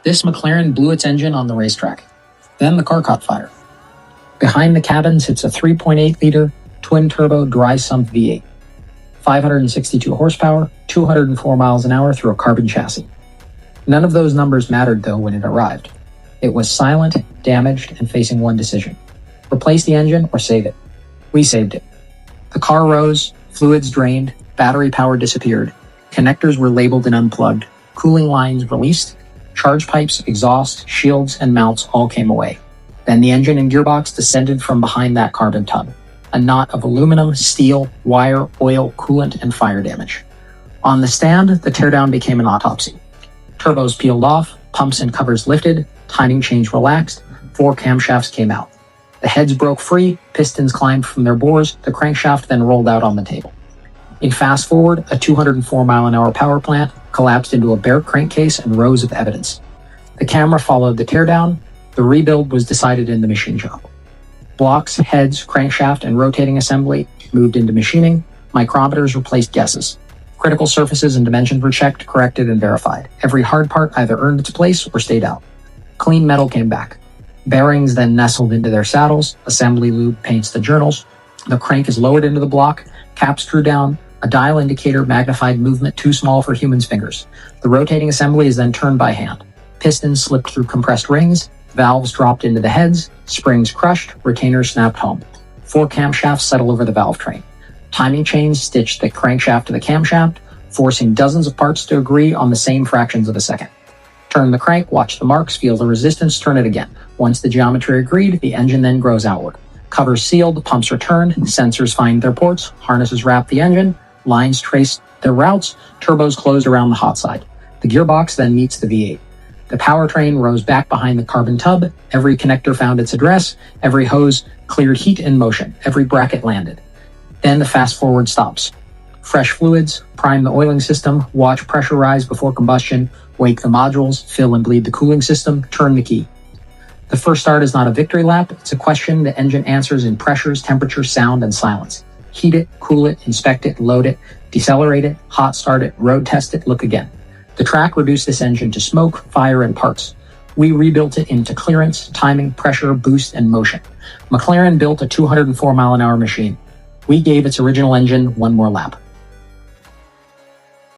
This McLaren blew its engine on the racetrack. Then the car caught fire. Behind the cabin sits a 3.8-liter twin-turbo dry-sump V8. 562 horsepower, 204 miles an hour through a carbon chassis. None of those numbers mattered, though, when it arrived. It was silent, damaged, and facing one decision. Replace the engine or save it. We saved it. The car rose, fluids drained, battery power disappeared, connectors were labeled and unplugged, cooling lines released, charge pipes, exhaust, shields, and mounts all came away. Then the engine and gearbox descended from behind that carbon tub. A knot of aluminum, steel, wire, oil, coolant, and fire damage. On the stand, the teardown became an autopsy. Turbos peeled off, pumps and covers lifted, timing chains relaxed, 4 camshafts came out. The heads broke free, pistons climbed from their bores, the crankshaft then rolled out on the table. In fast forward, a 204-mile-an-hour power plant collapsed into a bare crankcase and rows of evidence. The camera followed the teardown. The rebuild was decided in the machine shop. Blocks, heads, crankshaft, and rotating assembly moved into machining. Micrometers replaced guesses. Critical surfaces and dimensions were checked, corrected, and verified. Every hard part either earned its place or stayed out. Clean metal came back. Bearings then nestled into their saddles. Assembly lube paints the journals. The crank is lowered into the block. Caps screw down. A dial indicator magnified movement too small for humans' fingers. The rotating assembly is then turned by hand. Pistons slipped through compressed rings. Valves dropped into the heads. Springs crushed. Retainers snapped home. 4 camshafts settle over the valve train. Timing chains stitched the crankshaft to the camshaft, forcing dozens of parts to agree on the same fractions of a second. Turn the crank, watch the marks, feel the resistance, turn it again. Once the geometry agreed, the engine then grows outward. Covers sealed, pumps returned, sensors find their ports, harnesses wrap the engine, lines trace their routes, turbos closed around the hot side. The gearbox then meets the V8. The powertrain rose back behind the carbon tub, every connector found its address, every hose cleared heat in motion, every bracket landed. Then the fast forward stops. Fresh fluids, prime the oiling system, watch pressure rise before combustion, wake the modules, fill and bleed the cooling system, turn the key. The first start is not a victory lap, it's a question the engine answers in pressures, temperature, sound, and silence. Heat it, cool it, inspect it, load it, decelerate it, hot start it, road test it, look again. The track reduced this engine to smoke, fire, and parts. We rebuilt it into clearance, timing, pressure, boost, and motion. McLaren built a 204-mile-an-hour machine. We gave its original engine one more lap.